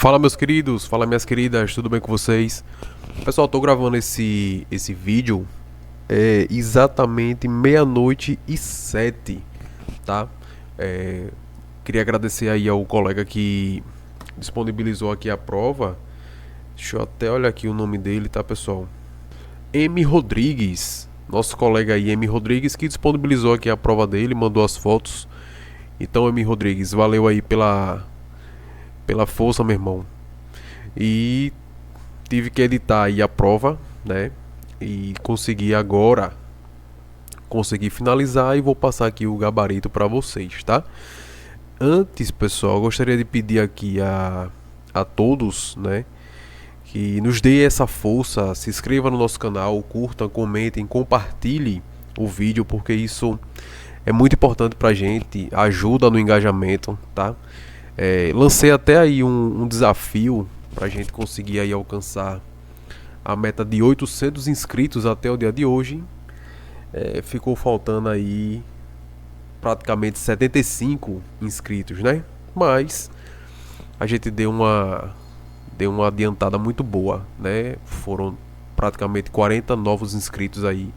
Fala meus queridos, fala minhas queridas, tudo bem com vocês? Pessoal, tô gravando esse vídeo exatamente meia-noite e 7, tá? É, Queria agradecer aí ao colega que disponibilizou aqui a prova. Deixa eu até olhar aqui o nome dele, tá, pessoal? M. Rodrigues, nosso colega aí, M. Rodrigues, que disponibilizou aqui a prova dele, mandou as fotos. Então, M. Rodrigues, valeu aí pela força, meu irmão. E tive que editar aí a prova, né? E consegui finalizar e vou passar aqui o gabarito para vocês, tá? Antes, pessoal, eu gostaria de pedir aqui a todos, né, que nos dê essa força, se inscreva no nosso canal, curtam, comentem, compartilhem o vídeo, porque isso é muito importante pra gente, ajuda no engajamento, tá? Lancei até aí um desafio pra gente conseguir aí alcançar a meta de 800 inscritos até o dia de hoje. Ficou faltando aí praticamente 75 inscritos, né? Mas a gente deu uma adiantada muito boa, né? Foram praticamente 40 novos inscritos aí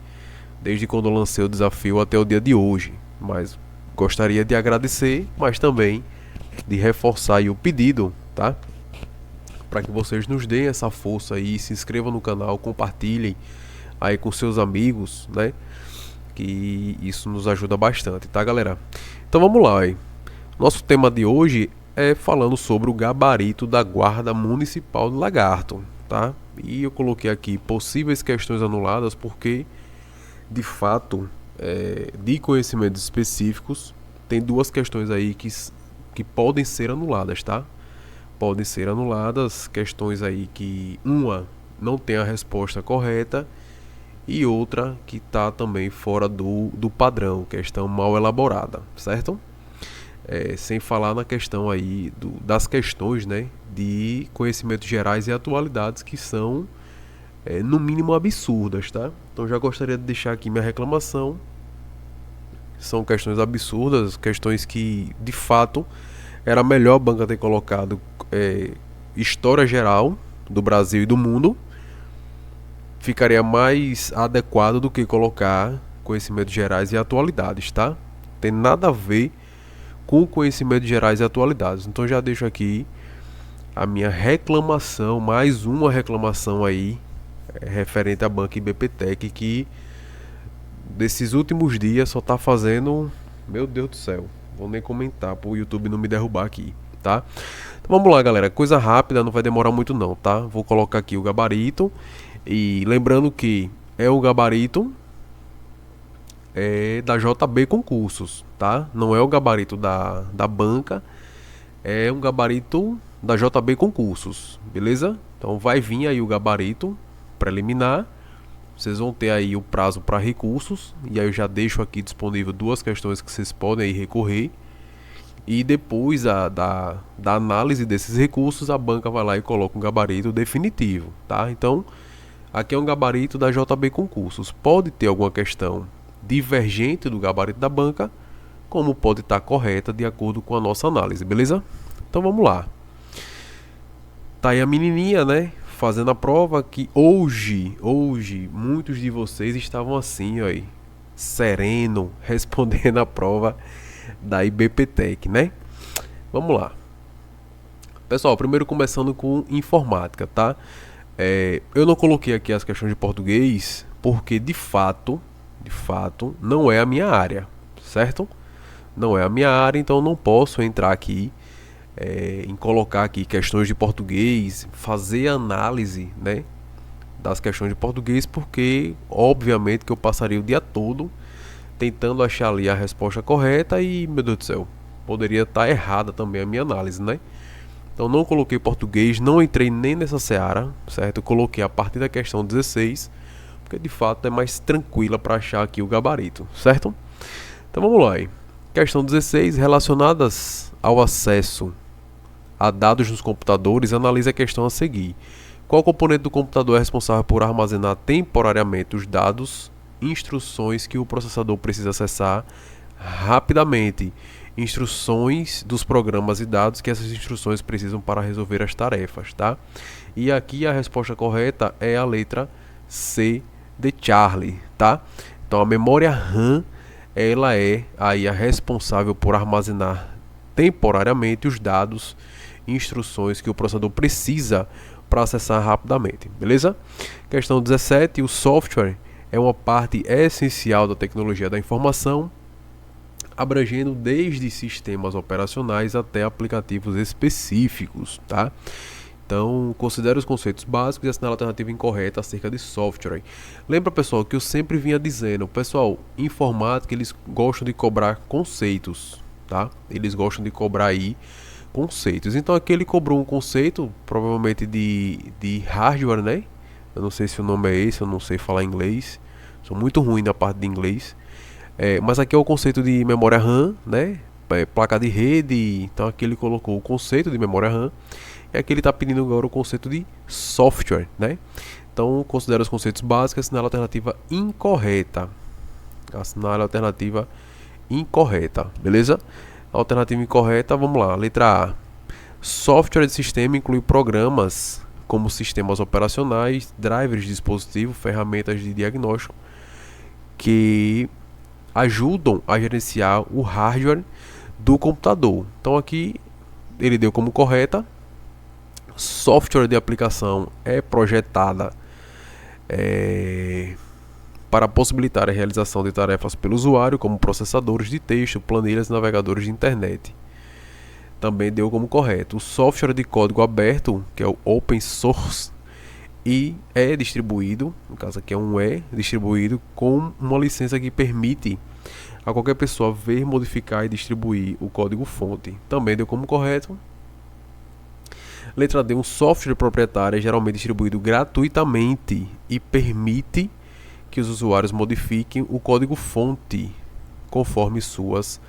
desde quando eu lancei o desafio até o dia de hoje. Mas gostaria de agradecer, mas também de reforçar aí o pedido, tá? Para que vocês nos deem essa força aí, se inscrevam no canal, compartilhem aí com seus amigos, né? Que isso nos ajuda bastante, tá, galera? Então vamos lá, aí. Nosso tema de hoje é falando sobre o gabarito da Guarda Municipal do Lagarto, tá? E eu coloquei aqui possíveis questões anuladas porque, de fato, de conhecimentos específicos, tem duas questões aí que podem ser anuladas, tá? Podem ser anuladas, questões aí que uma não tem a resposta correta e outra que está também fora do padrão, questão mal elaborada, certo? Sem falar na questão aí das questões, né, de conhecimentos gerais e atualidades que são no mínimo absurdas, tá? Então já gostaria de deixar aqui minha reclamação. São questões absurdas, questões que de fato era melhor a banca ter colocado história geral do Brasil e do mundo. Ficaria mais adequado do que colocar conhecimentos gerais e atualidades, tá? Tem nada a ver com conhecimentos gerais e atualidades. Então já deixo aqui a minha reclamação, mais uma reclamação aí referente à banca IBPTEC, que desses últimos dias só tá fazendo, meu Deus do céu, vou nem comentar para o YouTube não me derrubar aqui, tá? Então vamos lá, galera, coisa rápida, não vai demorar muito não, tá? Vou colocar aqui o gabarito e lembrando que é o gabarito da JB Concursos, tá? Não é o gabarito da banca, é um gabarito da JB Concursos, beleza? Então vai vir aí o gabarito preliminar. Vocês vão ter aí o prazo para recursos. E aí eu já deixo aqui disponível duas questões que vocês podem aí recorrer. E depois da análise desses recursos, a banca vai lá e coloca um gabarito definitivo, tá? Então, aqui é um gabarito da JB Concursos. Pode ter alguma questão divergente do gabarito da banca, como pode estar correta de acordo com a nossa análise, beleza? Então vamos lá. Tá aí a menininha, né? Fazendo a prova que hoje muitos de vocês estavam assim, ó, sereno, respondendo a prova da IBPTEC, né? Vamos lá. Pessoal, primeiro começando com informática, tá? Eu não coloquei aqui as questões de português porque de fato não é a minha área, certo? Não é a minha área, então não posso entrar aqui em colocar aqui questões de português, fazer análise, né, das questões de português, porque obviamente que eu passaria o dia todo tentando achar ali a resposta correta e, meu Deus do céu, poderia estar errada também a minha análise, né? Então não coloquei português, não entrei nem nessa seara, certo? Eu coloquei a partir da questão 16, porque de fato é mais tranquila para achar aqui o gabarito, certo? Então vamos lá. Questão 16, relacionadas ao acesso a dados nos computadores, analise a questão a seguir. Qual componente do computador é responsável por armazenar temporariamente os dados, instruções que o processador precisa acessar rapidamente instruções dos programas e dados que essas instruções precisam para resolver as tarefas, tá? E aqui a resposta correta é a letra C de Charlie, tá? Então a memória RAM, ela é aí a responsável por armazenar temporariamente os dados e instruções que o processador precisa para acessar rapidamente, beleza? Questão 17, o software é uma parte essencial da tecnologia da informação, abrangendo desde sistemas operacionais até aplicativos específicos, tá? Então, considere os conceitos básicos e assinale a alternativa incorreta acerca de software. Lembra, pessoal, que eu sempre vinha dizendo, pessoal, informática, eles gostam de cobrar conceitos, tá? Eles gostam de cobrar aí conceitos. Então, aqui ele cobrou um conceito, provavelmente de hardware, né? Eu não sei se o nome é esse, eu não sei falar inglês. Sou muito ruim na parte de inglês. Mas aqui é o conceito de memória RAM, né? Placa de rede. Então, aqui ele colocou o conceito de memória RAM. E aqui ele está pedindo agora o conceito de software, né? Então, considere os conceitos básicos, assinale a alternativa incorreta. Assinale a alternativa incorreta, beleza? A alternativa incorreta, vamos lá. Letra A. Software de sistema inclui programas como sistemas operacionais, drivers de dispositivo, ferramentas de diagnóstico que ajudam a gerenciar o hardware do computador. Então, aqui ele deu como correta. Software de aplicação é projetada para possibilitar a realização de tarefas pelo usuário, como processadores de texto, planilhas e navegadores de internet. Também deu como correto. O software de código aberto, que é o open source, e é distribuído, no caso aqui é um distribuído com uma licença que permite a qualquer pessoa ver, modificar e distribuir o código fonte. Também deu como correto. Letra D. Um software proprietário é geralmente distribuído gratuitamente e permite que os usuários modifiquem o código fonte conforme suas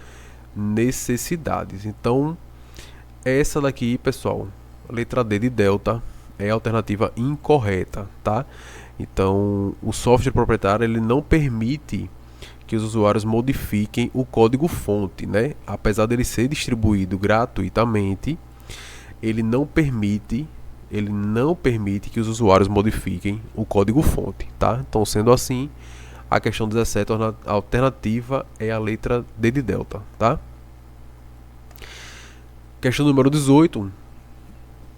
necessidades. Então, essa daqui, pessoal, a letra D de Delta, é a alternativa incorreta, tá? Então, o software proprietário ele não permite que os usuários modifiquem o código fonte, né? Apesar dele ser distribuído gratuitamente, ele não permite que os usuários modifiquem o código fonte, tá? Então, sendo assim, a questão 17, a alternativa é a letra D de Delta, tá? Questão número 18.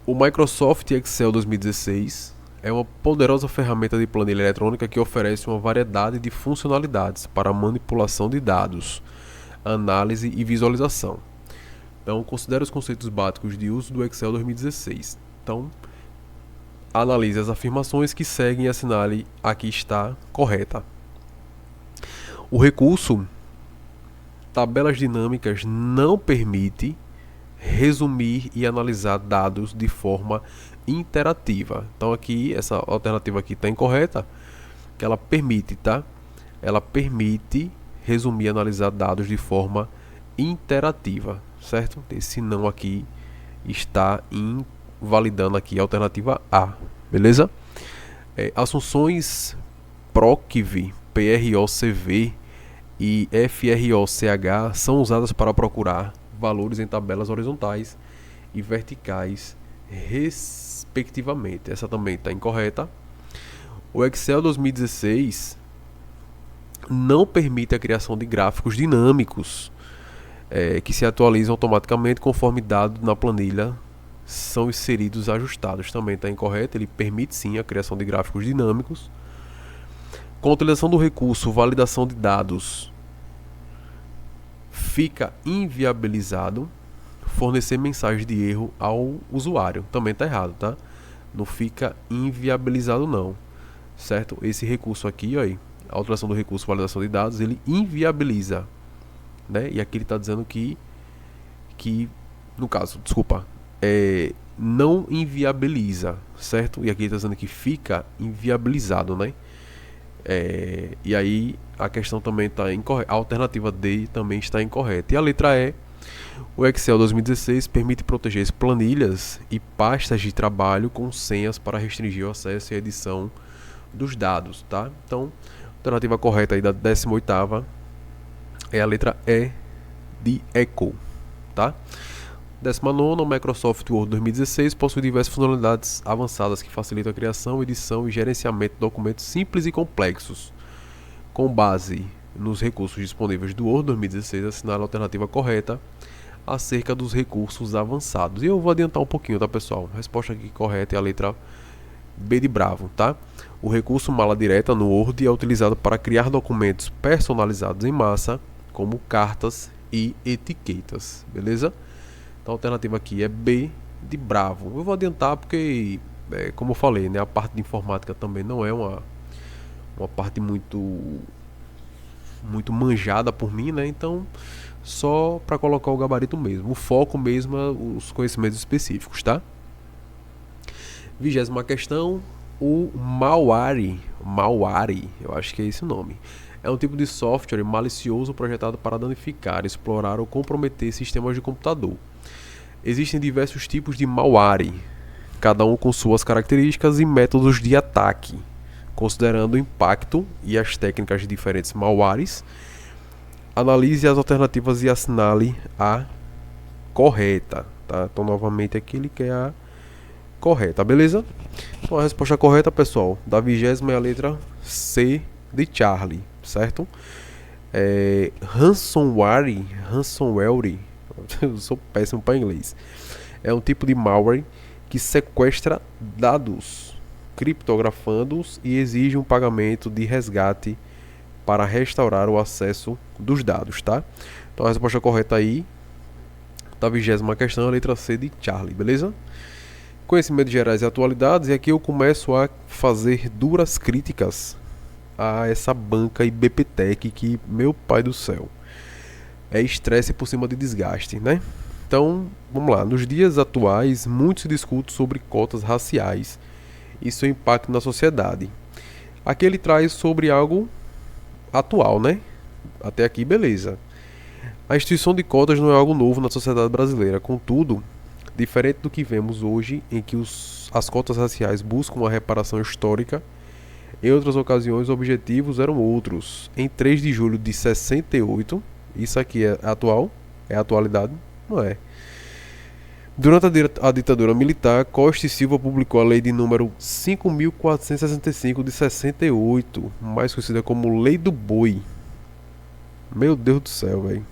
O Microsoft Excel 2016 é uma poderosa ferramenta de planilha eletrônica que oferece uma variedade de funcionalidades para manipulação de dados, análise e visualização. Então, considere os conceitos básicos de uso do Excel 2016. Então, analise as afirmações que seguem e assinale a que está correta. O recurso tabelas dinâmicas não permite resumir e analisar dados de forma interativa. Então, aqui, essa alternativa aqui está incorreta, que ela permite, tá? Ela permite resumir e analisar dados de forma interativa, certo? Esse não aqui está invalidando aqui a alternativa A, beleza? As funções PROCV, PROCV e FROCH são usadas para procurar valores em tabelas horizontais e verticais, respectivamente. Essa também está incorreta. O Excel 2016 não permite a criação de gráficos dinâmicos que se atualizam automaticamente conforme dados na planilha são inseridos ajustados. Também está incorreto. Ele permite sim a criação de gráficos dinâmicos. Com a utilização do recurso validação de dados, fica inviabilizado fornecer mensagem de erro ao usuário. Também está errado, tá? Não fica inviabilizado não, certo? Esse recurso aqui, ó, a utilização do recurso validação de dados, ele inviabiliza, né? E aqui ele está dizendo que no caso, desculpa, não inviabiliza, certo? E aqui ele está dizendo que fica inviabilizado, né? E aí a questão também está incorreta. A alternativa D também está incorreta. E a letra E. O Excel 2016 permite proteger planilhas e pastas de trabalho com senhas para restringir o acesso e a edição dos dados, tá? Então, a alternativa correta aí da 18ª é a letra E de Eco. tá? 19ª, o Microsoft Word 2016 possui diversas funcionalidades avançadas que facilitam a criação, edição e gerenciamento de documentos simples e complexos. Com base nos recursos disponíveis do Word 2016, assinale a alternativa correta acerca dos recursos avançados. E eu vou adiantar um pouquinho, tá, pessoal? A resposta aqui correta é a letra B de Bravo, tá? O recurso mala direta no Word é utilizado para criar documentos personalizados em massa, como cartas e etiquetas, beleza? Então a alternativa aqui é B de Bravo. Eu vou adiantar porque, como eu falei, né, a parte de informática também não é uma parte muito manjada por mim, né? Então, só para colocar o gabarito mesmo. O foco mesmo é os conhecimentos específicos, tá? 20ª questão, o malware, eu acho que é esse o nome. É um tipo de software malicioso projetado para danificar, explorar ou comprometer sistemas de computador. Existem diversos tipos de malware, cada um com suas características e métodos de ataque. Considerando o impacto e as técnicas de diferentes malwares, analise as alternativas e assinale a correta, tá? Então, novamente aqui ele quer a correta, beleza? Então, a resposta correta, pessoal, da 20ª é a letra C de Charlie, certo? Ransomware, eu sou péssimo para inglês. É um tipo de malware que sequestra dados, criptografando-os e exige um pagamento de resgate para restaurar o acesso dos dados, tá? Então a resposta correta aí da 20ª questão é a letra C de Charlie, beleza? Conhecimentos gerais e atualidades, e aqui eu começo a fazer duras críticas a essa banca IBPTEC que, meu pai do céu, é estresse por cima de desgaste, né? Então, vamos lá. Nos dias atuais, muito se discute sobre cotas raciais e seu impacto na sociedade. Aqui ele traz sobre algo atual, né? Até aqui, beleza. A instituição de cotas não é algo novo na sociedade brasileira. Contudo, diferente do que vemos hoje, em que as cotas raciais buscam uma reparação histórica, em outras ocasiões, os objetivos eram outros. Em 3 de julho de 68, isso aqui é atual? É atualidade? Não é. Durante a ditadura militar, Costa e Silva publicou a lei de número 5.465 de 68, mais conhecida como Lei do Boi. Meu Deus do céu, velho.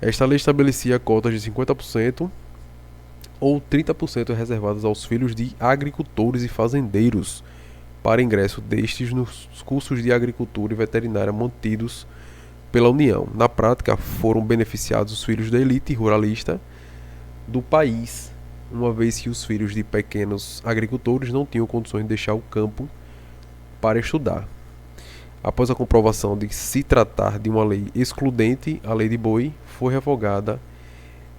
Esta lei estabelecia cotas de 50% ou 30% reservadas aos filhos de agricultores e fazendeiros para ingresso destes nos cursos de agricultura e veterinária mantidos pela União. Na prática, foram beneficiados os filhos da elite ruralista do país, uma vez que os filhos de pequenos agricultores não tinham condições de deixar o campo para estudar. Após a comprovação de se tratar de uma lei excludente, a Lei de Boi foi revogada.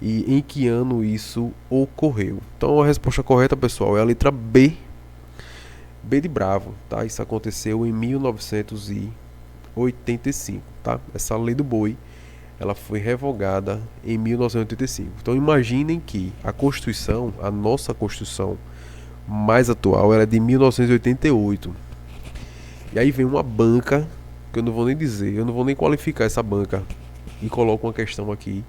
E em que ano isso ocorreu? Então a resposta correta, pessoal, é a letra B. B de Bravo, tá? Isso aconteceu em 1985, tá? Essa Lei do Boi, ela foi revogada em 1985. Então imaginem que a Constituição, a nossa Constituição mais atual, ela é de 1988. E aí vem uma banca, que eu não vou nem dizer, eu não vou nem qualificar essa banca, e coloco uma questão aqui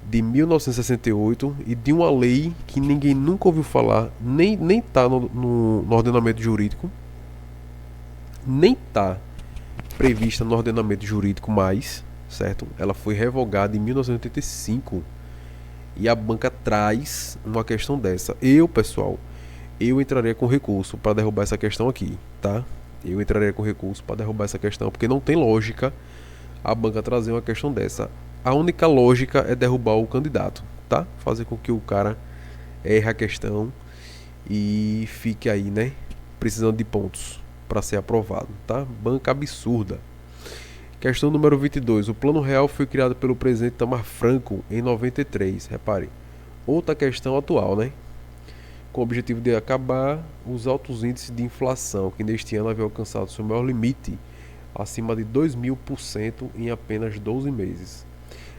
de 1968 e de uma lei que ninguém nunca ouviu falar, nem tá no ordenamento jurídico, nem tá prevista no ordenamento jurídico mais, certo? Ela foi revogada em 1985 e a banca traz uma questão dessa. Pessoal, eu entraria com recurso para derrubar essa questão aqui, tá? Eu entraria com recurso para derrubar essa questão, porque não tem lógica a banca trazer uma questão dessa. A única lógica é derrubar o candidato, tá? Fazer com que o cara erre a questão e fique aí, né? Precisando de pontos para ser aprovado, tá? Banca absurda. Questão número 22. O Plano Real foi criado pelo presidente Itamar Franco em 93. Repare. Outra questão atual, né? Com o objetivo de acabar os altos índices de inflação, que neste ano havia alcançado seu maior limite, acima de 2.000% em apenas 12 meses.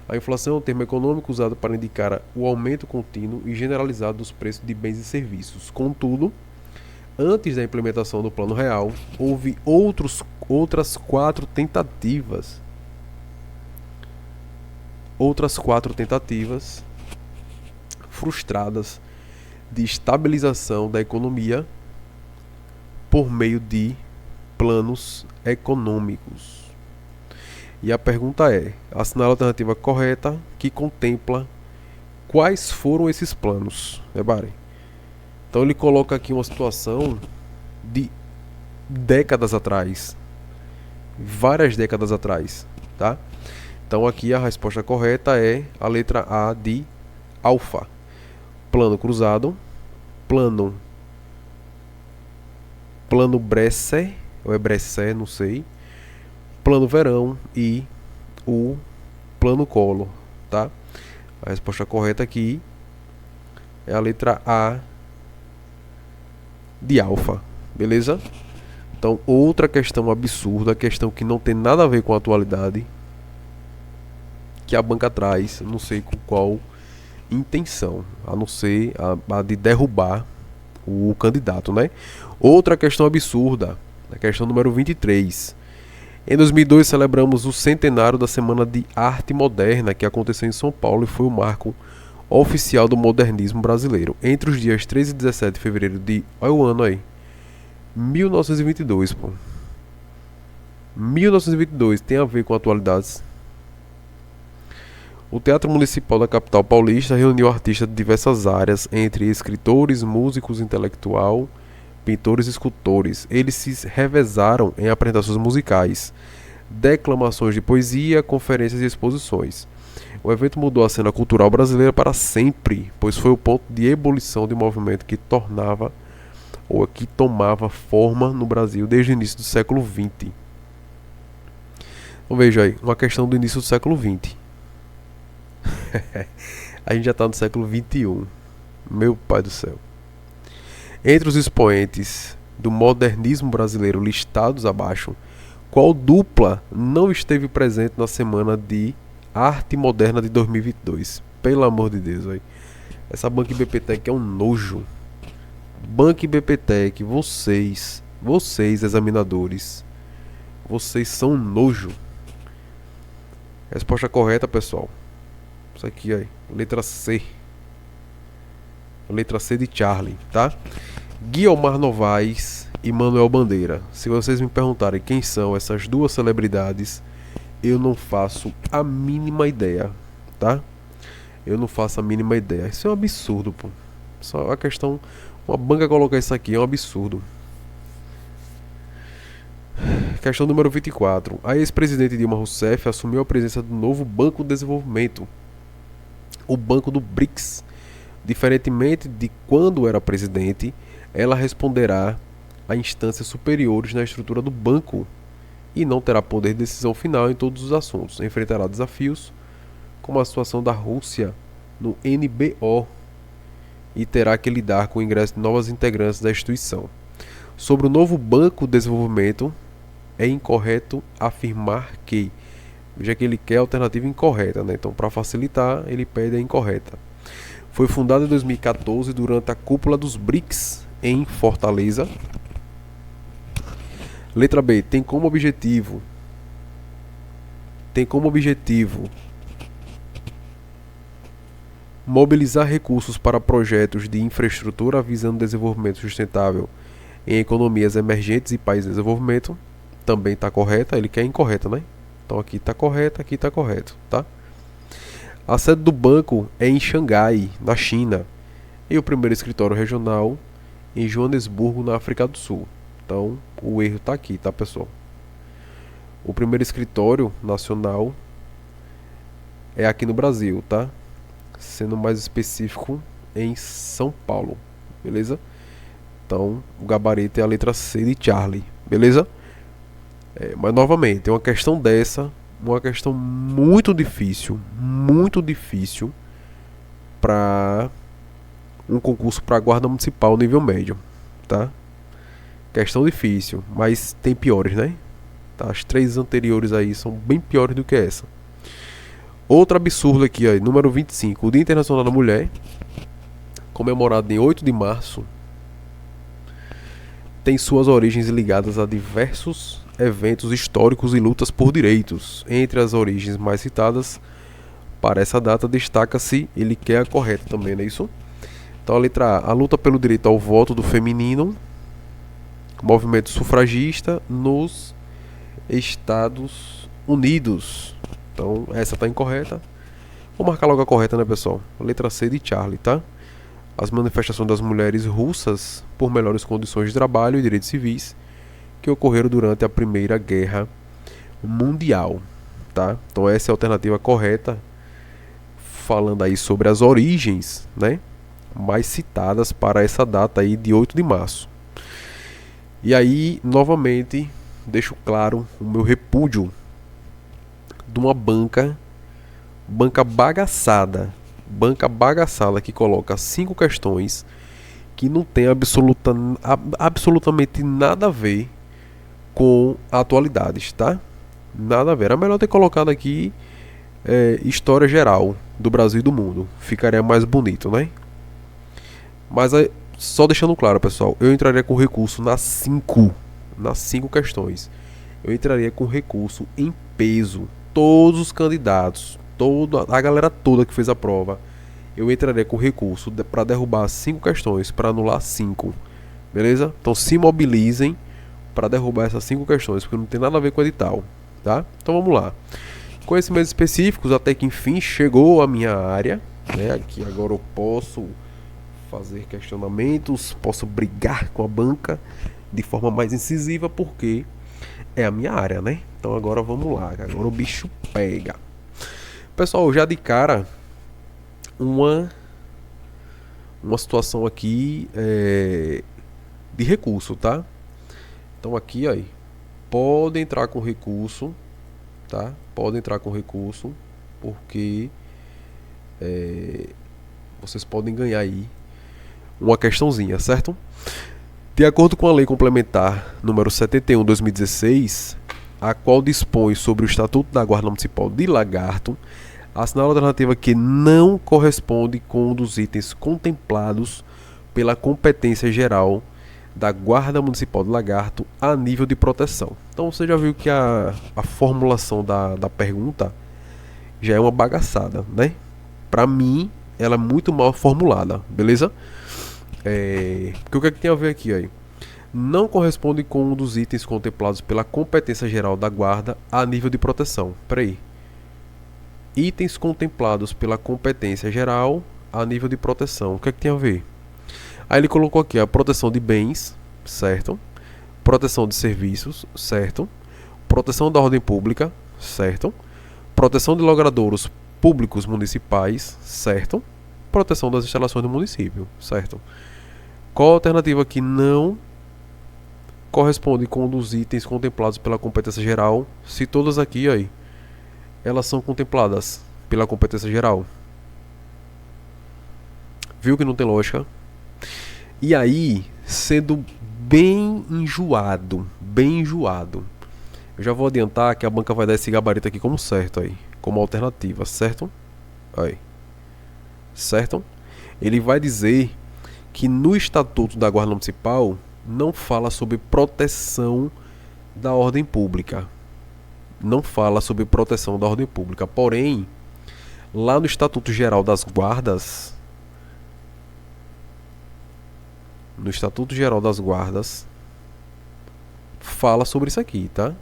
A inflação é um termo econômico usado para indicar o aumento contínuo e generalizado dos preços de bens e serviços. Contudo, antes da implementação do Plano Real, houve outras 4 tentativas. outras 4 tentativas frustradas de estabilização da economia por meio de planos econômicos. E a pergunta é: assinale a alternativa correta que contempla quais foram esses planos. Então ele coloca aqui uma situação de décadas atrás, várias décadas atrás, tá? Então aqui a resposta correta é a letra A de alfa. Plano cruzado, plano Bresser, ou é Bresser, não sei, plano verão e o plano Collor, tá? A resposta correta aqui é a letra A de alfa, beleza? Então, outra questão absurda, questão que não tem nada a ver com a atualidade, que a banca traz, não sei com qual intenção, a não ser a de derrubar o candidato, né? Outra questão absurda, a questão número 23. Em 2002 celebramos o centenário da Semana de Arte Moderna, que aconteceu em São Paulo e foi o marco oficial do modernismo brasileiro. Entre os dias 13 e 17 de fevereiro de... Olha o ano aí. 1922, pô. 1922 tem a ver com atualidades. O Teatro Municipal da capital paulista reuniu artistas de diversas áreas, entre escritores, músicos, intelectual, pintores e escultores. Eles se revezaram em apresentações musicais, declamações de poesia, conferências e exposições. O evento mudou a cena cultural brasileira para sempre, pois foi o ponto de ebulição de um movimento que tomava forma no Brasil desde o início do século XX. Então veja aí, uma questão do início do século XX. A gente já está no século XXI. Meu pai do céu. Entre os expoentes do modernismo brasileiro listados abaixo, qual dupla não esteve presente na Semana de Arte Moderna de 2022? Pelo amor de Deus, véio. Essa Banco BPTEC é um nojo. Banco BPTEC, vocês examinadores, vocês são um nojo. Resposta correta, pessoal. Isso aqui aí, letra C. Letra C de Charlie, tá? Guiomar Novaes e Manuel Bandeira. Se vocês me perguntarem quem são essas duas celebridades, eu não faço a mínima ideia, tá? Eu não faço a mínima ideia. Isso é um absurdo, pô. Só a questão... Uma banca colocar isso aqui é um absurdo. Questão número 24. A ex-presidente Dilma Rousseff assumiu a presença do novo Banco de Desenvolvimento, o Banco do BRICS. Diferentemente de quando era presidente, ela responderá a instâncias superiores na estrutura do banco e não terá poder de decisão final em todos os assuntos. Enfrentará desafios como a situação da Rússia no NBO e terá que lidar com o ingresso de novas integrantes da instituição. Sobre o novo Banco de Desenvolvimento, é incorreto afirmar que... Veja que ele quer a alternativa incorreta, né? Então, para facilitar, ele pede a incorreta. Foi fundado em 2014 durante a cúpula dos BRICS em Fortaleza. Letra B. Tem como objetivo mobilizar recursos para projetos de infraestrutura visando desenvolvimento sustentável em economias emergentes e países em desenvolvimento. Também está correta, ele quer incorreta, né? Então aqui está correto, aqui está correto, tá? A sede do banco é em Xangai, na China, e o primeiro escritório regional em Joanesburgo, na África do Sul. Então o erro está aqui, tá, pessoal? O primeiro escritório nacional é aqui no Brasil, tá? Sendo mais específico, em São Paulo, beleza? Então o gabarito é a letra C de Charlie, beleza? Mas novamente, é uma questão dessa, uma questão muito difícil para um concurso para guarda municipal nível médio, tá? Questão difícil, mas tem piores, né? Tá? As 3 anteriores aí são bem piores do que essa. Outro absurdo aqui, ó, número 25, o Dia Internacional da Mulher, comemorado em 8 de março, tem suas origens ligadas a diversos eventos históricos e lutas por direitos. Entre as origens mais citadas para essa data, destaca-se, ele quer a correta também, não é isso? Então a letra A, a luta pelo direito ao voto do feminino, movimento sufragista nos Estados Unidos. Então essa está incorreta. Vou marcar logo a correta, né, pessoal? A letra C de Charlie, tá? As manifestações das mulheres russas por melhores condições de trabalho e direitos civis que ocorreram durante a Primeira Guerra Mundial, tá? Então essa é a alternativa correta, falando aí sobre as origens, né, mais citadas para essa data aí de 8 de março. E aí, novamente, deixo claro o meu repúdio de uma banca bagaçada que coloca 5 questões que não tem absolutamente nada a ver com atualidades, tá? Nada a ver. Era melhor ter colocado aqui história geral do Brasil e do mundo. Ficaria mais bonito, né? Mas só deixando claro, pessoal, eu entraria com recurso nas 5 questões. Eu entraria com recurso em peso. Todos os candidatos, a galera toda que fez a prova, eu entraria com recurso para derrubar 5 questões, para anular 5. Beleza? Então se mobilizem para derrubar essas 5 questões, porque não tem nada a ver com o edital, tá? Então vamos lá. Conhecimentos específicos, até que enfim chegou a minha área, né? Aqui agora eu posso fazer questionamentos, posso brigar com a banca de forma mais incisiva, porque é a minha área, né? Então agora vamos lá, agora o bicho pega. Pessoal, já de cara uma situação aqui de recurso, tá? Então aqui aí, pode entrar com recurso, tá? Pode entrar com recurso, porque vocês podem ganhar aí uma questãozinha, certo? De acordo com a Lei Complementar número 71/2016, a qual dispõe sobre o Estatuto da Guarda Municipal de Lagarto, assinala a alternativa que não corresponde com um dos itens contemplados pela competência geral da Guarda Municipal de Lagarto a nível de proteção. Então você já viu que a formulação da pergunta já é uma bagaçada, né? Para mim, ela é muito mal formulada, beleza? Porque o que é que tem a ver aqui aí? Não corresponde com um dos itens contemplados pela competência geral da Guarda a nível de proteção. Peraí. Itens contemplados pela competência geral a nível de proteção. O que é que tem a ver? Aí ele colocou aqui a proteção de bens, certo? Proteção de serviços, certo? Proteção da ordem pública, certo? Proteção de logradouros públicos municipais, certo? Proteção das instalações do município, certo? Qual a alternativa que não corresponde com um dos itens contemplados pela competência geral, se todas aqui aí elas são contempladas pela competência geral? Viu que não tem lógica? E aí, sendo bem enjoado, eu já vou adiantar que a banca vai dar esse gabarito aqui como certo aí, como alternativa, certo? Aí. Certo? Ele vai dizer que no Estatuto da Guarda Municipal não fala sobre proteção da ordem pública. Não fala sobre proteção da ordem pública. Porém, lá no Estatuto Geral das Guardas, fala sobre isso aqui, tá?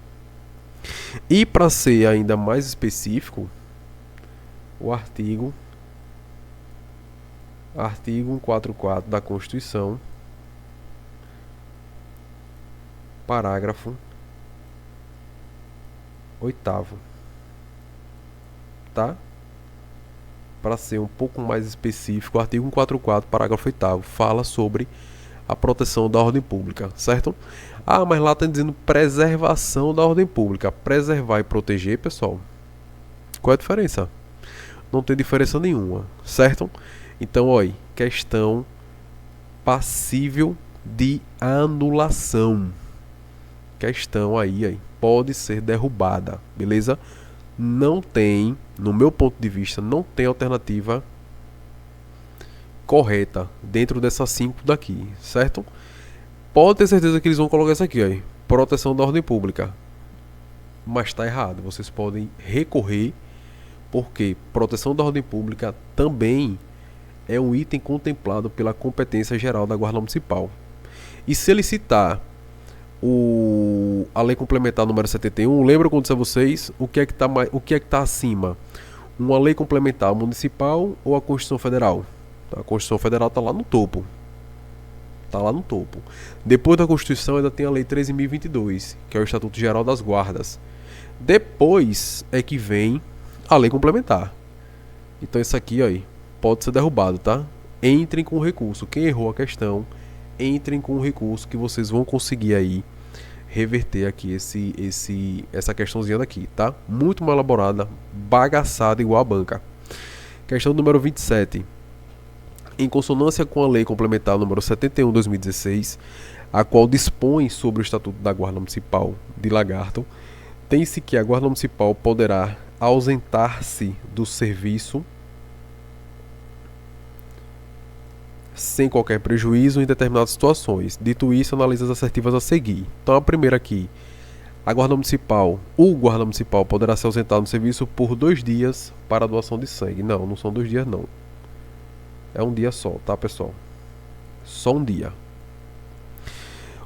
E para ser ainda mais específico, o artigo 144 da Constituição, parágrafo 8º, tá? Para ser um pouco mais específico, o artigo 144, parágrafo 8º, fala sobre a proteção da ordem pública, certo? Ah, mas lá está dizendo preservação da ordem pública. Preservar e proteger, pessoal, qual é a diferença? Não tem diferença nenhuma, certo? Então, olha, questão passível de anulação. Questão aí, pode ser derrubada, beleza? Não tem, no meu ponto de vista, não tem alternativa correta dentro dessas 5 daqui, certo? Pode ter certeza que eles vão colocar isso aqui, aí, proteção da ordem pública. Mas está errado. Vocês podem recorrer Porque proteção da ordem pública também é um item contemplado pela competência geral da Guarda Municipal. E se ele citar a Lei Complementar número 71, lembra quando eu disse a vocês o que é que está acima? Uma lei complementar municipal ou a Constituição Federal? A Constituição Federal está lá no topo. Está lá no topo. Depois da Constituição ainda tem a Lei 13.022, que é o Estatuto Geral das Guardas. Depois é que vem a lei complementar. Então isso aqui aí pode ser derrubado, tá? Entrem com recurso. Quem errou a questão, entrem com o recurso que vocês vão conseguir aí reverter aqui essa questãozinha daqui, tá? Muito mal elaborada, bagaçada igual a banca. Questão número 27. Em consonância com a Lei Complementar número 71/2016, a qual dispõe sobre o Estatuto da Guarda Municipal de Lagarto, tem-se que a Guarda Municipal poderá ausentar-se do serviço sem qualquer prejuízo em determinadas situações. Dito isso, analisa as assertivas a seguir. Então a primeira aqui, o guarda municipal poderá se ausentar do serviço por 2 dias para a doação de sangue. Não são 2 dias não. É um dia só, tá, pessoal? Só um dia.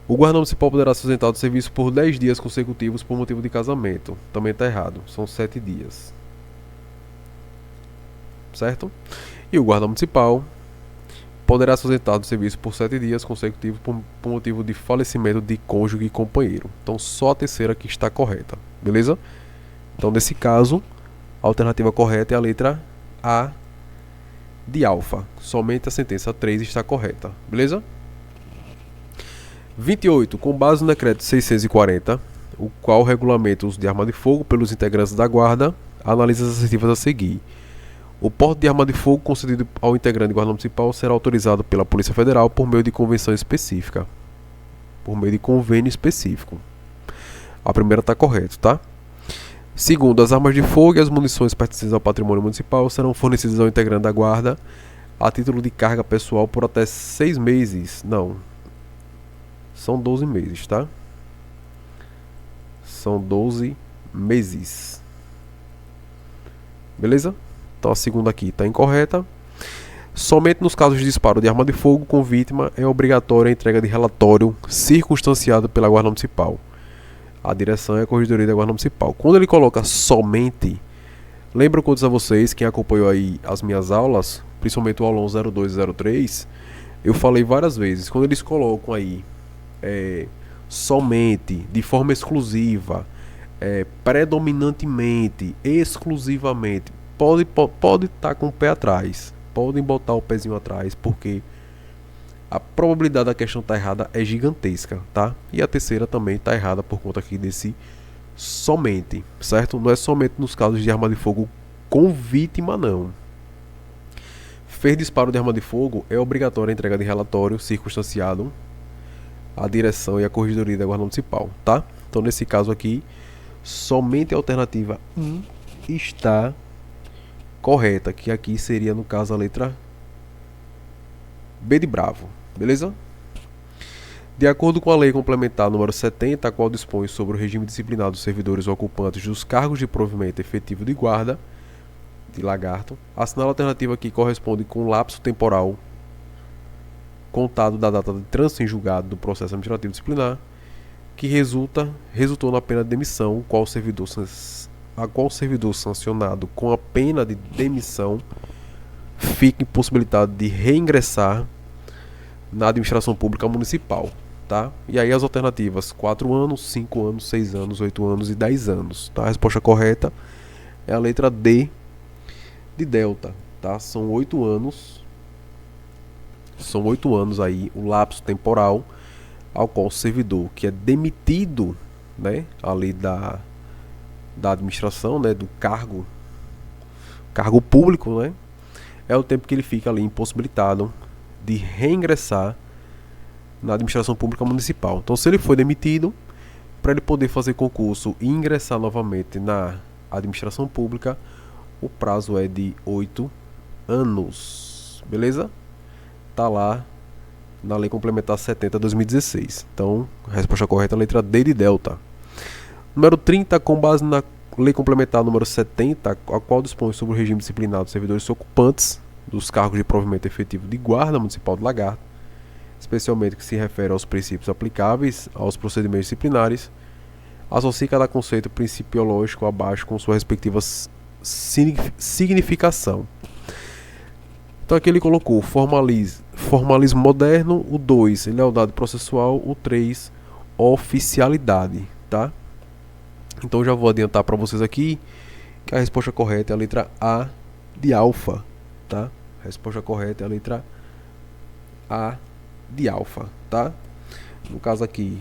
O guarda municipal poderá se ausentar do serviço por 10 dias consecutivos por motivo de casamento. Também está errado. São 7 dias. Certo? E o guarda municipal poderá se ausentar do serviço por 7 dias consecutivos por motivo de falecimento de cônjuge e companheiro. Então só a terceira que está correta. Beleza? Então nesse caso, a alternativa correta é a letra A de alfa. Somente a sentença 3 está correta. Beleza? 28. Com base no decreto 640, o qual regulamenta o uso de arma de fogo pelos integrantes da guarda, analisa as assertivas a seguir. O porte de arma de fogo concedido ao integrante de guarda municipal será autorizado pela Polícia Federal por meio de convenção específica. Por meio de convênio específico. A primeira está correta, tá? Segundo, as armas de fogo e as munições pertencentes ao patrimônio municipal serão fornecidas ao integrante da guarda a título de carga pessoal por até 6 meses. Não. São 12 meses, tá? São 12 meses. Beleza? Então a segunda aqui está incorreta. Somente nos casos de disparo de arma de fogo com vítima é obrigatória a entrega de relatório circunstanciado pela Guarda Municipal. A direção é a Corregedoria da Guarda Municipal. Quando ele coloca somente, lembra que eu disse a vocês, quem acompanhou aí as minhas aulas, principalmente o aulão 02 e 03, eu falei várias vezes, quando eles colocam aí somente, de forma exclusiva, predominantemente, exclusivamente, pode estar com o pé atrás, podem botar o pezinho atrás, porque a probabilidade da questão estar errada é gigantesca, tá? E a terceira também está errada por conta aqui desse somente, certo? Não é somente nos casos de arma de fogo com vítima, não. Fez disparo de arma de fogo, é obrigatória a entrega de relatório circunstanciado à direção e à Corregedoria da Guarda Municipal, tá? Então nesse caso aqui, somente a alternativa 1 está correta, que aqui seria no caso a letra B de Bravo, beleza? De acordo com a Lei Complementar número 70, a qual dispõe sobre o regime disciplinar dos servidores ocupantes dos cargos de provimento efetivo de guarda de Lagarto, assinala a alternativa que corresponde com o lapso temporal contado da data de trânsito em julgado do processo administrativo disciplinar, que resultou na pena de demissão, a qual o servidor sancionado com a pena de demissão fica impossibilitado de reingressar na administração pública municipal, tá? E aí as alternativas 4 anos, 5 anos, 6 anos, 8 anos e 10 anos, tá? A resposta correta é a letra D de Delta, tá? São 8 anos aí o lapso temporal ao qual o servidor que é demitido, né, ali da administração, né, do cargo público, né, é o tempo que ele fica ali impossibilitado de reingressar na administração pública municipal. Então, se ele foi demitido, para ele poder fazer concurso e ingressar novamente na administração pública, o prazo é de 8 anos. Beleza? Tá lá na Lei Complementar 70/2016. Então, a resposta correta é a letra D de Delta. Número 30, com base Lei Complementar número 70, a qual dispõe sobre o regime disciplinar dos servidores ocupantes dos cargos de provimento efetivo de guarda municipal do Lagarto, especialmente que se refere aos princípios aplicáveis aos procedimentos disciplinares, associa cada conceito principiológico abaixo com sua respectiva significação. Então aqui ele colocou formalismo moderno, o 2, lealdade processual, o 3, oficialidade, tá? Então já vou adiantar para vocês aqui que a resposta correta é a letra A de alfa, tá? A resposta correta é a letra A de alfa, tá? No caso aqui,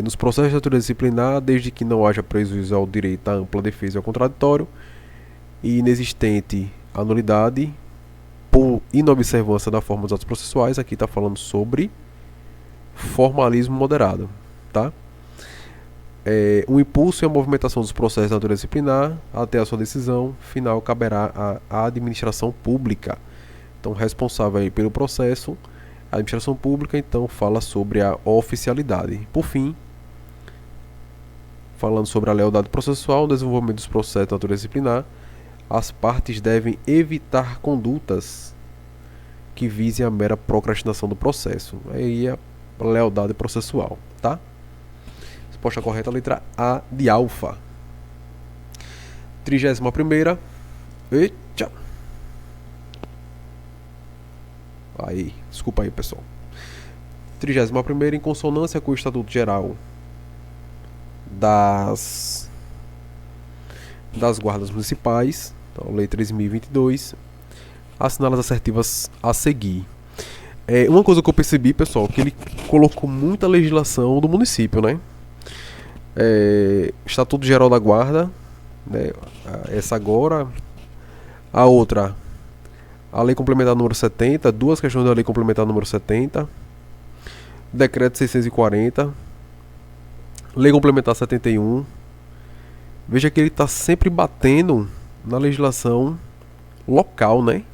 nos processos de natureza disciplinar, desde que não haja prejuízo ao direito à ampla defesa e ao contraditório, e inexistente a nulidade por inobservância da forma dos atos processuais, aqui está falando sobre formalismo moderado, tá? O impulso e a movimentação dos processos de natureza disciplinar até a sua decisão final caberá à administração pública. Então, responsável aí pelo processo, a administração pública, então, fala sobre a oficialidade. Por fim, falando sobre a lealdade processual, o desenvolvimento dos processos de natureza disciplinar, as partes devem evitar condutas que visem a mera procrastinação do processo. Aí é a lealdade processual, tá? Resposta correta, a letra A de alfa. 31ª. Eita! Aí, desculpa aí, pessoal. 31ª, em consonância com o Estatuto Geral das Guardas Municipais, então, Lei 3.022, assinala as assertivas a seguir. Uma coisa que eu percebi, pessoal, que ele colocou muita legislação do município, né? Estatuto Geral da Guarda, né? Essa agora. A outra, a Lei Complementar número 70, duas questões da Lei Complementar número 70, Decreto 640, Lei Complementar 71. Veja que ele está sempre batendo na legislação local, né?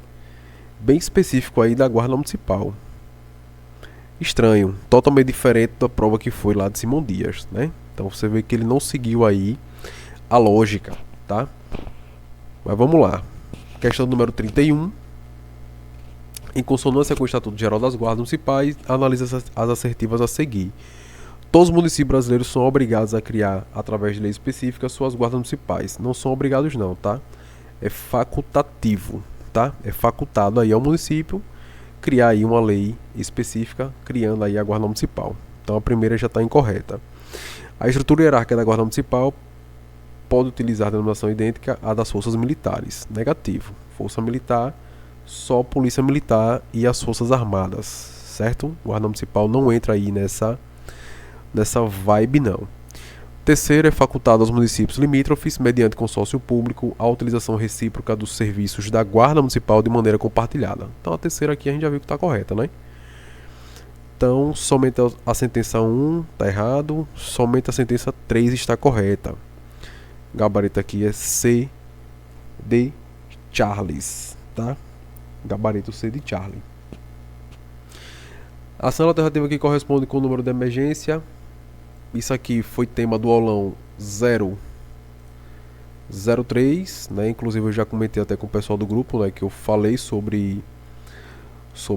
Bem específico aí da Guarda Municipal. Estranho, totalmente diferente da prova que foi lá de Simão Dias, né? Então você vê que ele não seguiu aí a lógica, tá? Mas vamos lá. Questão número 31. Em consonância com o Estatuto Geral das Guardas Municipais, analisa as assertivas a seguir. Todos os municípios brasileiros são obrigados a criar, através de leis específicas, suas guardas municipais. Não são obrigados não, tá? É facultativo, tá? É facultado aí ao município criar aí uma lei específica, criando aí a guarda municipal. Então a primeira já está incorreta. A estrutura hierárquica da guarda municipal pode utilizar a denominação idêntica à das forças militares. Negativo. Força militar, só polícia militar e as forças armadas, certo? Guarda municipal não entra aí nessa vibe não. Terceiro, é facultado aos municípios limítrofes, mediante consórcio público, a utilização recíproca dos serviços da Guarda Municipal de maneira compartilhada. Então a terceira aqui a gente já viu que está correta, né? Então, somente a sentença 1 está errado, somente a sentença 3 está correta. O gabarito aqui é C de Charles, tá? Gabarito C de Charlie. A ação alternativa que corresponde com o número de emergência. Isso aqui foi tema do aulão 003, né? Inclusive eu já comentei até com o pessoal do grupo, né, que eu falei sobre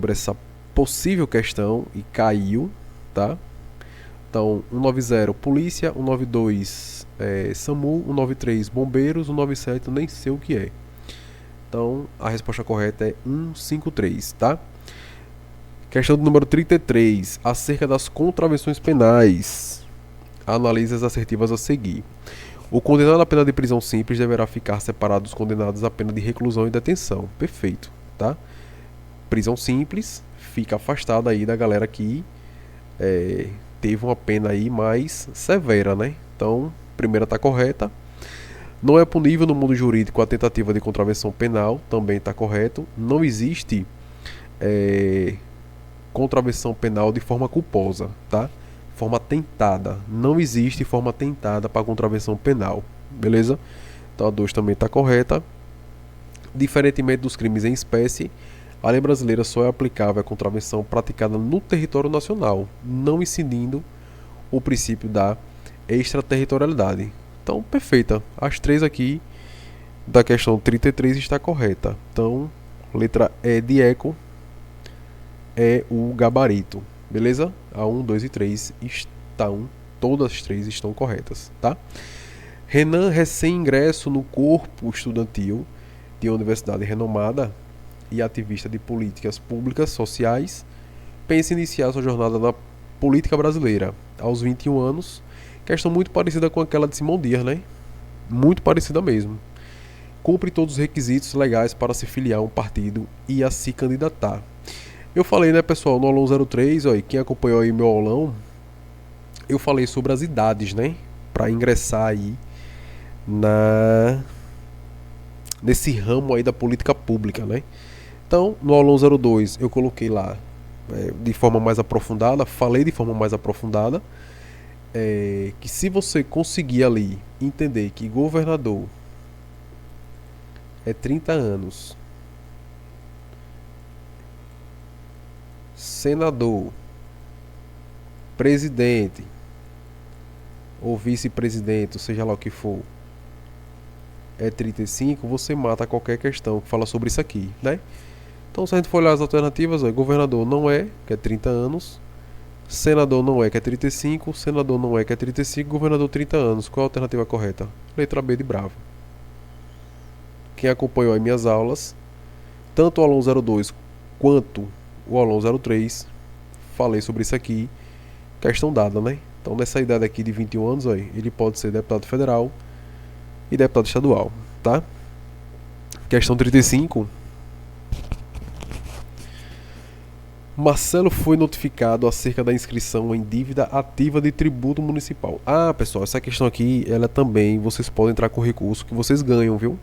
essa possível questão e caiu, tá? Então, 190 polícia, 192 SAMU, 193 bombeiros, 197 eu nem sei o que é. Então, a resposta correta é 153, tá? Questão do número 33, acerca das contravenções penais. Analise as assertivas a seguir. O condenado à pena de prisão simples deverá ficar separado dos condenados à pena de reclusão e detenção. Perfeito, tá? Prisão simples, fica afastado aí da galera que teve uma pena aí mais severa, né? Então, primeira está correta. Não é punível no mundo jurídico a tentativa de contravenção penal, também está correto. Não existe contravenção penal de forma culposa, tá? Forma tentada. Não existe forma tentada para contravenção penal, beleza? Então a 2 também está correta. Diferentemente dos crimes em espécie, a lei brasileira só é aplicável à contravenção praticada no território nacional, não incidindo o princípio da extraterritorialidade. Então, perfeita. As três aqui da questão 33 está correta. Então, letra E de eco é o gabarito. Beleza? A 1, 2 e 3 estão, todas as três estão corretas, tá? Renan, recém-ingresso no corpo estudantil de uma universidade renomada e ativista de políticas públicas sociais, pensa em iniciar sua jornada na política brasileira aos 21 anos. Questão muito parecida com aquela de Simão Dias, né? Muito parecida mesmo. Cumpre todos os requisitos legais para se filiar a um partido e a se candidatar. Eu falei, né, pessoal, no aulão 03, ó, quem acompanhou aí meu aulão, eu falei sobre as idades, né, para ingressar aí nesse ramo aí da política pública, né? Então, no aulão 02 eu coloquei lá de forma mais aprofundada, falei de forma mais aprofundada, que se você conseguir ali entender que governador é 30 anos, senador, presidente ou vice-presidente, seja lá o que for, é 35, você mata qualquer questão que fala sobre isso aqui, né? Então, se a gente for olhar as alternativas, governador não é, que é 30 anos, senador não é, que é 35, senador não é, que é 35, governador 30 anos. Qual a alternativa correta? Letra B de Bravo. Quem acompanhou as minhas aulas, tanto o aulão 02 quanto o aulão 03, falei sobre isso aqui, questão dada, né? Então, nessa idade aqui de 21 anos, ele pode ser deputado federal e deputado estadual, tá? Questão 35. Marcelo foi notificado acerca da inscrição em dívida ativa de tributo municipal. Ah, pessoal, essa questão aqui, ela também, vocês podem entrar com recurso que vocês ganham, viu?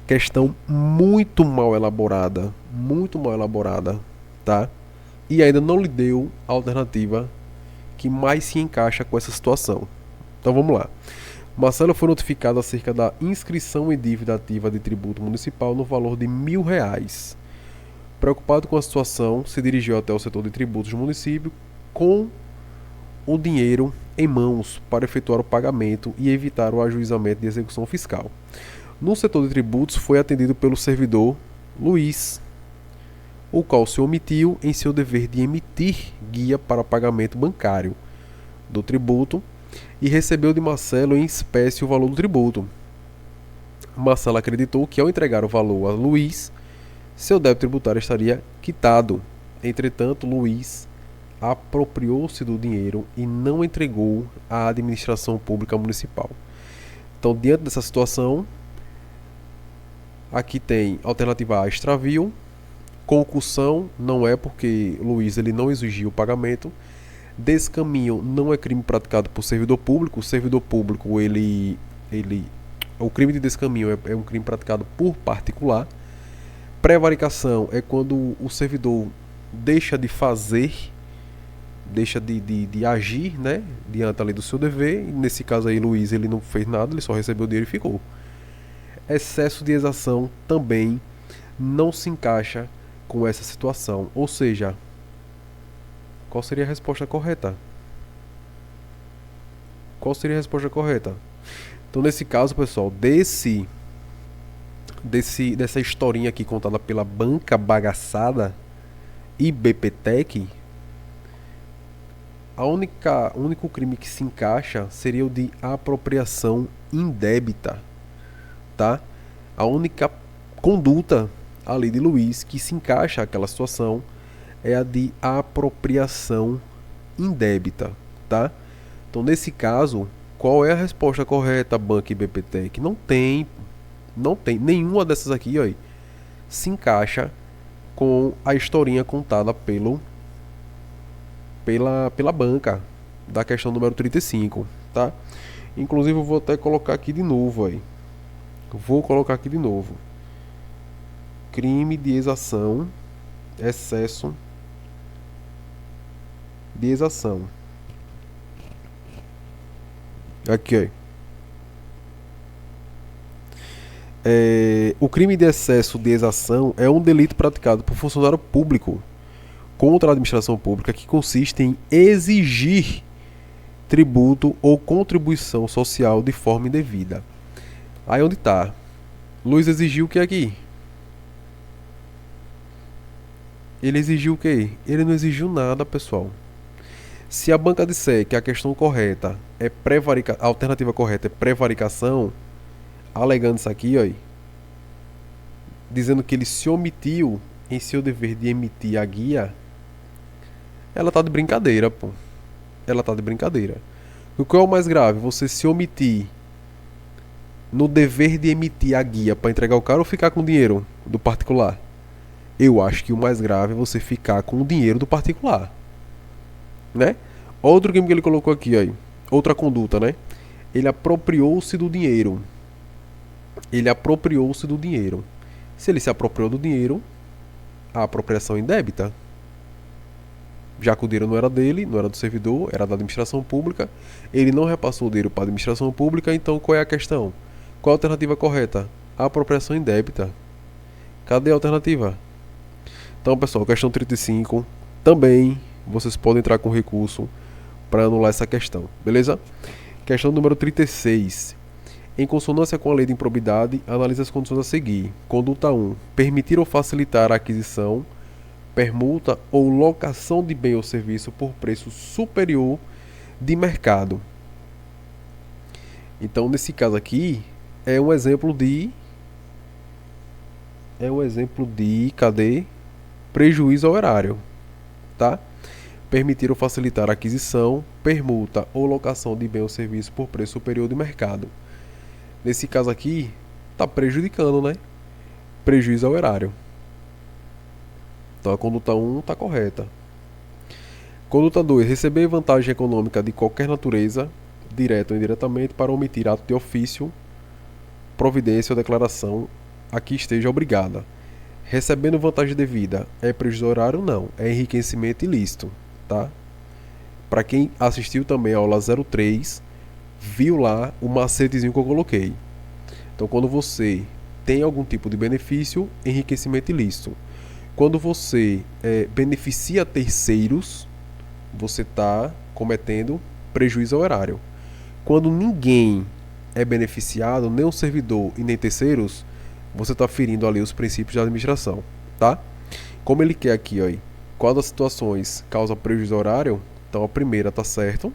Questão muito mal elaborada, tá? E ainda não lhe deu a alternativa que mais se encaixa com essa situação. Então vamos lá. Marcelo foi notificado acerca da inscrição em dívida ativa de tributo municipal no valor de R$1.000. Preocupado com a situação, se dirigiu até o setor de tributos do município com o dinheiro em mãos para efetuar o pagamento e evitar o ajuizamento de execução fiscal. No setor de tributos, foi atendido pelo servidor Luiz, o qual se omitiu em seu dever de emitir guia para pagamento bancário do tributo e recebeu de Marcelo em espécie o valor do tributo. Marcelo acreditou que ao entregar o valor a Luiz, seu débito tributário estaria quitado. Entretanto, Luiz apropriou-se do dinheiro e não entregou à administração pública municipal. Então, diante dessa situação, aqui tem alternativa A, extravio. Concussão não é, porque Luiz ele não exigiu o pagamento. Descaminho não é crime praticado por servidor público. O servidor público, o crime de descaminho é um crime praticado por particular. Prevaricação é quando o servidor deixa de fazer, deixa de agir, né, diante ali do seu dever. E nesse caso aí, Luiz ele não fez nada, ele só recebeu o dinheiro e ficou. Excesso de exação também não se encaixa com essa situação. Ou seja, qual seria a resposta correta? Qual seria a resposta correta? Então, nesse caso, pessoal, dessa historinha aqui contada pela Banca Bagaçada e BPTEC, o único crime que se encaixa seria o de apropriação indébita, tá? A única conduta ali de Luiz que se encaixa aquela situação é a de apropriação indébita, tá? Então, nesse caso, qual é a resposta correta, Banca e BPTEC? Não tem nenhuma dessas aqui, se encaixa com a historinha contada pela banca da questão número 35, tá? Inclusive eu vou até colocar aqui de novo, Vou colocar aqui de novo. Crime de exação, excesso de exação. Aqui, o crime de excesso de exação é um delito praticado por funcionário público contra a administração pública que consiste em exigir tributo ou contribuição social de forma indevida. Aí onde está? Luiz exigiu o que aqui? Ele exigiu o quê? Ele não exigiu nada, pessoal. Se a banca disser que a questão correta é a alternativa correta é prevaricação, alegando isso aqui, ó, dizendo que ele se omitiu em seu dever de emitir a guia, ela tá de brincadeira, pô. Ela tá de brincadeira. O que é o mais grave? Você se omitir no dever de emitir a guia para entregar o cara ou ficar com o dinheiro do particular? Eu acho que o mais grave é você ficar com o dinheiro do particular, né? Outro crime que ele colocou aqui, aí, outra conduta, né? Ele apropriou-se do dinheiro. Ele apropriou-se do dinheiro. Se ele se apropriou do dinheiro, a apropriação é indébita. Já que o dinheiro não era dele, não era do servidor, era da administração pública, ele não repassou o dinheiro para a administração pública, então qual é a questão? Qual a alternativa correta? A apropriação indébita. Cadê a alternativa? Então, pessoal, questão 35, também vocês podem entrar com recurso para anular essa questão, beleza? Questão número 36. Em consonância com a lei de improbidade, analise as condições a seguir. Conduta 1. Permitir ou facilitar a aquisição, permuta ou locação de bem ou serviço por preço superior de mercado. Então, nesse caso aqui, é um exemplo de... cadê? Prejuízo ao erário, tá? Permitir ou facilitar a aquisição, permuta ou locação de bem ou serviço por preço superior de mercado. Nesse caso aqui, tá prejudicando, né? Prejuízo ao erário. Então a conduta 1 está correta. Conduta 2. Receber vantagem econômica de qualquer natureza, direta ou indiretamente, para omitir ato de ofício, providência ou declaração a que esteja obrigada. Recebendo vantagem devida, é prejuízo ao erário? Não. É enriquecimento ilícito, tá? Para quem assistiu também a aula 03, viu lá o macetezinho que eu coloquei. Então, quando você tem algum tipo de benefício, enriquecimento ilícito. Quando você beneficia terceiros, você está cometendo prejuízo ao erário. Quando ninguém é beneficiado, nem o servidor e nem terceiros, você está ferindo ali os princípios da administração, tá? Como ele quer aqui, ó, qual das situações causa prejuízo ao erário? Então a primeira está certo,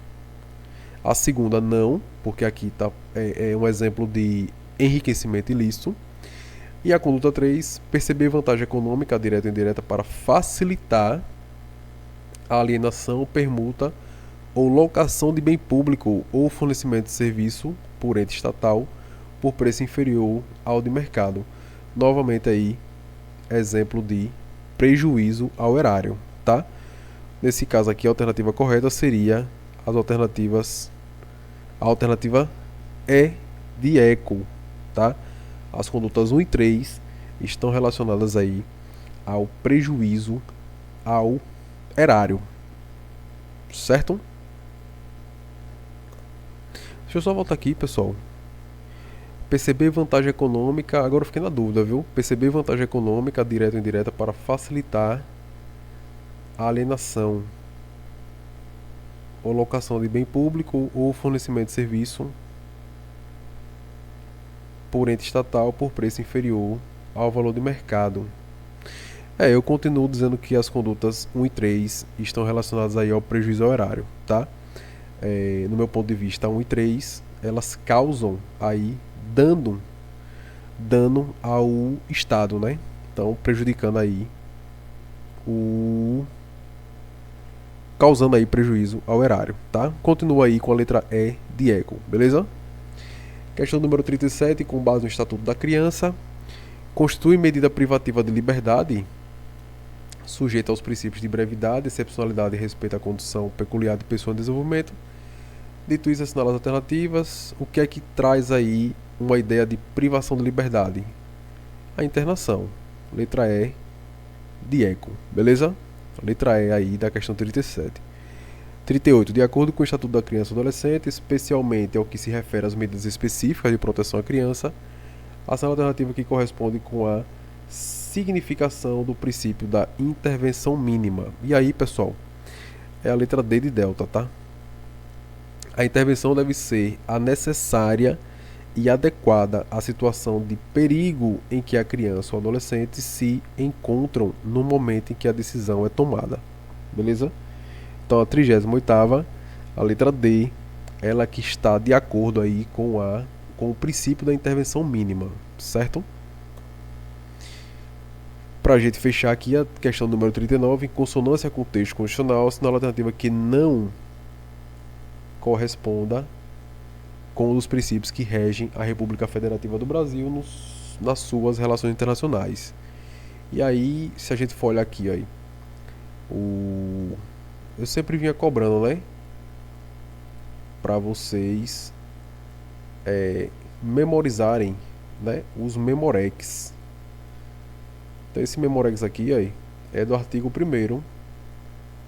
a segunda não, porque aqui é um exemplo de enriquecimento ilícito. E a conduta 3, perceber vantagem econômica direta ou indireta para facilitar a alienação, permuta ou locação de bem público ou fornecimento de serviço por ente estatal por preço inferior ao de mercado. Novamente aí, exemplo de prejuízo ao erário, tá? Nesse caso aqui, a alternativa correta seria as alternativas... A alternativa E de eco, tá? As condutas 1 e 3 estão relacionadas aí ao prejuízo ao erário, certo? Deixa eu só voltar aqui, pessoal. Perceber vantagem econômica, agora eu fiquei na dúvida, viu? Perceber vantagem econômica direta ou indireta para facilitar a alienação ou locação de bem público ou fornecimento de serviço por ente estatal por preço inferior ao valor de mercado. Eu continuo dizendo que as condutas 1 e 3 estão relacionadas aí ao prejuízo ao erário, tá? No meu ponto de vista, 1 e 3, elas causam aí dano ao Estado, né? Então, prejudicando aí causando aí prejuízo ao erário, tá? Continua aí com a letra E de eco, beleza? Questão número 37, com base no Estatuto da Criança, constitui medida privativa de liberdade sujeita aos princípios de brevidade, excepcionalidade e respeito à condição peculiar de pessoa em desenvolvimento. Dito isso, assinalar as alternativas. O que é que traz aí uma ideia de privação de liberdade? A internação. Letra E de eco, beleza? Letra E aí da questão 37. 38. De acordo com o Estatuto da Criança e do Adolescente, especialmente ao que se refere às medidas específicas de proteção à criança, a alternativa que corresponde com a significação do princípio da intervenção mínima. E aí, pessoal, é a letra D de delta, tá? A intervenção deve ser a necessária e adequada à situação de perigo em que a criança ou adolescente se encontram no momento em que a decisão é tomada. Beleza? Então a 38ª, a letra D, ela que está de acordo aí com o princípio da intervenção mínima, certo? Para a gente fechar aqui a questão número 39, em consonância com o texto constitucional, assinala a alternativa que não corresponda com um dos princípios que regem a República Federativa do Brasil nas suas relações internacionais. E aí, se a gente for olhar aqui, aí, eu sempre vinha cobrando, né? Para vocês memorizarem, né, os memorex. Então esse memorex aqui aí, é do artigo 1º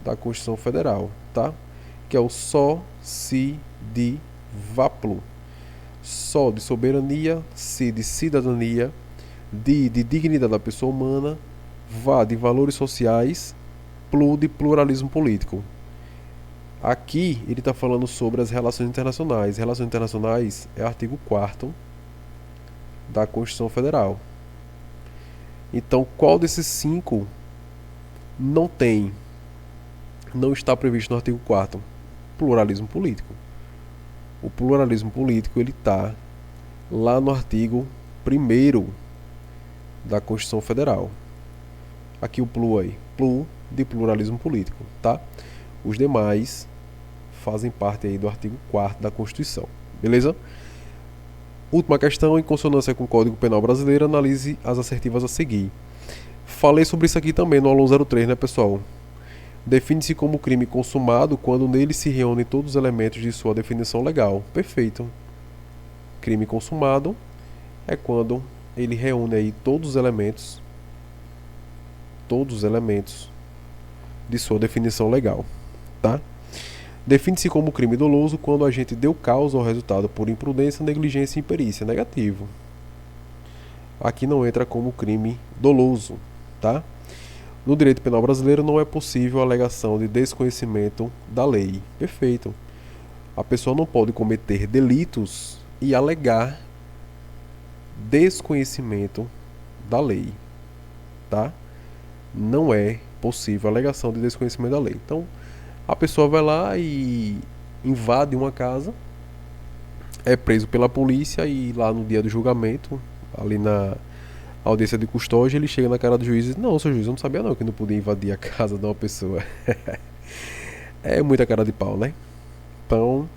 da Constituição Federal, tá? Que é o só, se, de, vaplo. Só de soberania, se de cidadania, de dignidade da pessoa humana, vá de valores sociais, plu de pluralismo político. Aqui ele está falando sobre as relações internacionais. Relações internacionais é artigo 4º da Constituição Federal. Então, qual desses 5 não está previsto no artigo 4º? Pluralismo político. O pluralismo político ele está lá no artigo 1º da Constituição Federal. Aqui o plu aí, plu de pluralismo político, tá? Os demais fazem parte aí do artigo 4º da Constituição, beleza? Última questão, em consonância com o Código Penal Brasileiro, analise as assertivas a seguir. Falei sobre isso aqui também no aula 03, né, pessoal? Define-se como crime consumado quando nele se reúnem todos os elementos de sua definição legal. Perfeito. Crime consumado é quando ele reúne aí todos os elementos de sua definição legal, tá? Define-se como crime doloso quando o agente deu causa ao resultado por imprudência, negligência e imperícia. Negativo. Aqui não entra como crime doloso, tá? No direito penal brasileiro não é possível a alegação de desconhecimento da lei. Perfeito. A pessoa não pode cometer delitos e alegar desconhecimento da lei, tá? Não é possível a alegação de desconhecimento da lei. Então, a pessoa vai lá e invade uma casa, é preso pela polícia e lá no dia do julgamento, ali na audiência de custódia, ele chega na cara do juiz e diz: não, seu juiz, eu não sabia não que não podia invadir a casa de uma pessoa. É muita cara de pau, né? Então,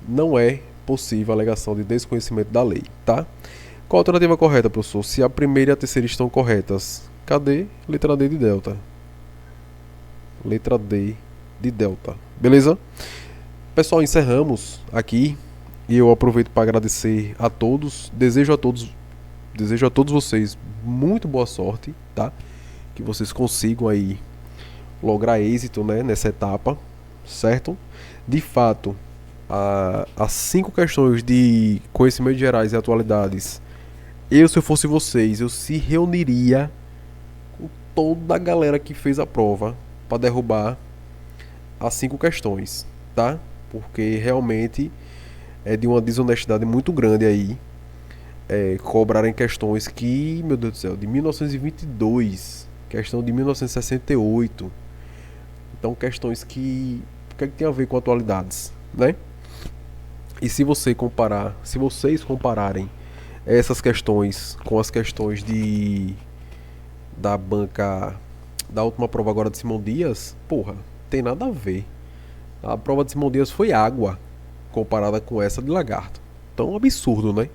não é possível a alegação de desconhecimento da lei, tá? Qual a alternativa correta, professor? Se a primeira e a terceira estão corretas, cadê? Letra D de delta. Letra D de delta. Beleza? Pessoal, encerramos aqui. E eu aproveito para agradecer a todos. Desejo a todos vocês muito boa sorte, tá? Que vocês consigam aí lograr êxito, né, nessa etapa, certo? De fato, as 5 questões de conhecimentos gerais e atualidades, se eu fosse vocês, eu se reuniria com toda a galera que fez a prova para derrubar as 5 questões, tá? Porque realmente é de uma desonestidade muito grande aí cobrarem questões que, meu Deus do céu, de 1922, questão de 1968. Então, questões que o que tem a ver com atualidades, né? E se vocês compararem essas questões com as questões da banca da última prova agora de Simão Dias, porra, tem nada a ver. A prova de Simão Dias foi água comparada com essa de Lagarto. Então, absurdo, né?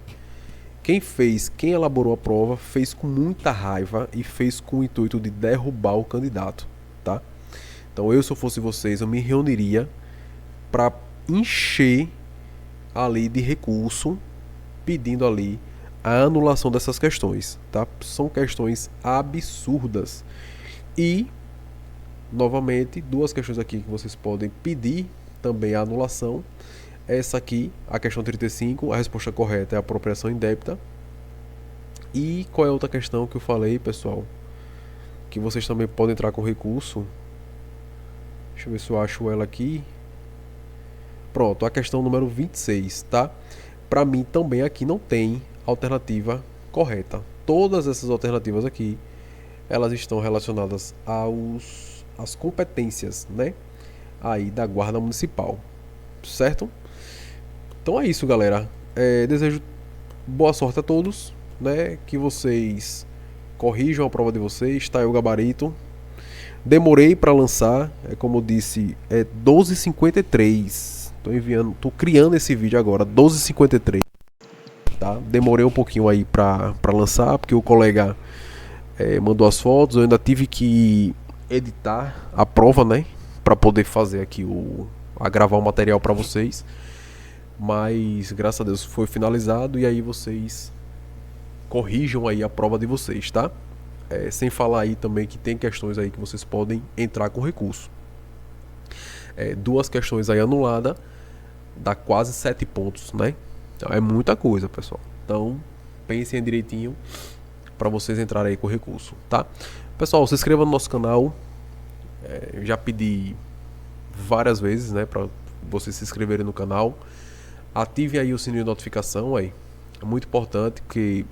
Quem elaborou a prova fez com muita raiva e fez com o intuito de derrubar o candidato, tá? Então, se eu fosse vocês, eu me reuniria para encher ali de recurso, pedindo ali a anulação dessas questões, tá? São questões absurdas. E, novamente, 2 questões aqui que vocês podem pedir também a anulação. Essa aqui, a questão 35, a resposta correta é a apropriação indébita. E qual é a outra questão que eu falei, pessoal? Que vocês também podem entrar com recurso. Deixa eu ver se eu acho ela aqui. pronto, a questão número 26, tá? Para mim também aqui não tem alternativa correta. Todas essas alternativas aqui, elas estão relacionadas às competências, né? Aí da Guarda Municipal, certo? Então é isso, galera. Desejo boa sorte a todos, né? Que vocês corrijam a prova de vocês, tá aí o gabarito. Demorei para lançar, como eu disse, 12h53. Tô criando esse vídeo agora, 12h53. Tá? Demorei um pouquinho aí para lançar, porque o colega mandou as fotos. Eu ainda tive que editar a prova, né? Para poder fazer aqui gravar o material para vocês. Mas graças a Deus foi finalizado, e aí vocês corrijam aí a prova de vocês, tá? Sem falar aí também que tem questões aí que vocês podem entrar com recurso. 2 questões aí anuladas dá quase 7 pontos, né? Então é muita coisa, pessoal. Então pensem direitinho para vocês entrarem aí com recurso, tá? Pessoal, se inscreva no nosso canal. Eu já pedi várias vezes, né, para vocês se inscreverem no canal. Ative aí o sininho de notificação aí. É muito importante, porque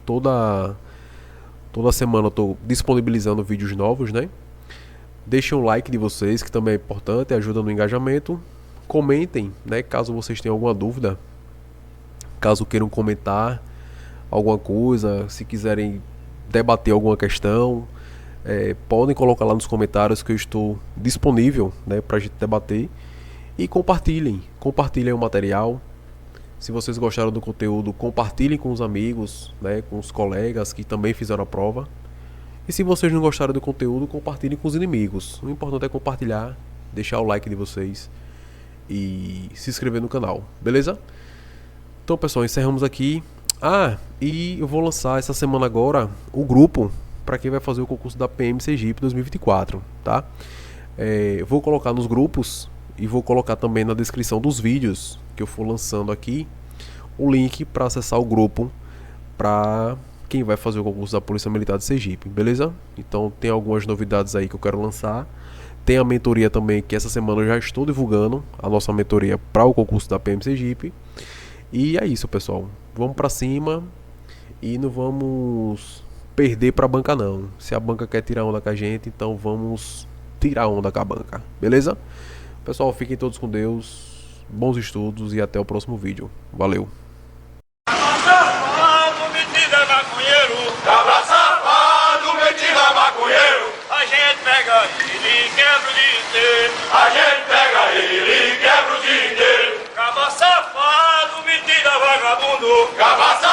toda semana eu tô disponibilizando vídeos novos, né? Deixem um like de vocês, que também é importante, ajuda no engajamento. Comentem, né, caso vocês tenham alguma dúvida, caso queiram comentar alguma coisa, se quiserem debater alguma questão, podem colocar lá nos comentários, que eu estou disponível, né, para a gente debater. E compartilhem o material. Se vocês gostaram do conteúdo, compartilhem com os amigos, né, com os colegas que também fizeram a prova. E se vocês não gostaram do conteúdo, compartilhem com os inimigos. O importante é compartilhar, deixar o like de vocês e se inscrever no canal, beleza? Então, pessoal, encerramos aqui. E eu vou lançar essa semana agora o grupo para quem vai fazer o concurso da PM Sergipe 2024, tá? Vou colocar nos grupos e vou colocar também na descrição dos vídeos que eu for lançando aqui o link para acessar o grupo para quem vai fazer o concurso da Polícia Militar de Sergipe, beleza? Então tem algumas novidades aí que eu quero lançar. Tem a mentoria também, que essa semana eu já estou divulgando a nossa mentoria para o concurso da PM Sergipe. E é isso, pessoal. Vamos para cima e não vamos perder para a banca não. Se a banca quer tirar onda com a gente, então vamos tirar onda com a banca, beleza? Pessoal, fiquem todos com Deus, bons estudos e até o próximo vídeo. Valeu! Cabra safado, metida maconheiro. A gente pega ele e quebra o dia inteiro. A gente pega ele e quebra o dia inteiro. Cabra safado, metida vagabundo. Cabra safado.